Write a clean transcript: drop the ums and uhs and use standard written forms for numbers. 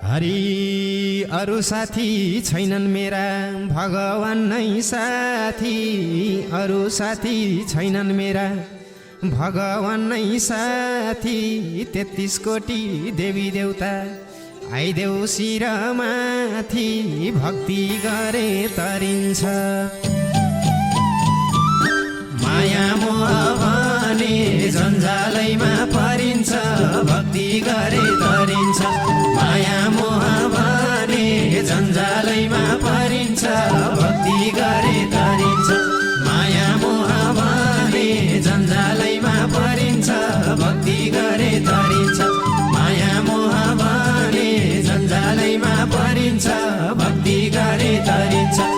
हरि अरु साथी छैनन् मेरा भगवान नै साथी अरु साथी छैनन् मेरा भगवान नै साथी 33 कोटी देवी देवता आइदेऊ शिरमाथि भक्ति गरे तरिन्छ माया मोह भने जन्जालैमा परिन्छ भक्ति गरे तरिन्छ माया मोह भने जन्जालैमा परिन्छ भक्ति गरे तरिन्छ माया मोह भने जन्जालैमा परिन्छ भक्ति गरे तरिन्छ माया मोह भने जन्जालैमा परिन्छ भक्ति गरे तरिन्छ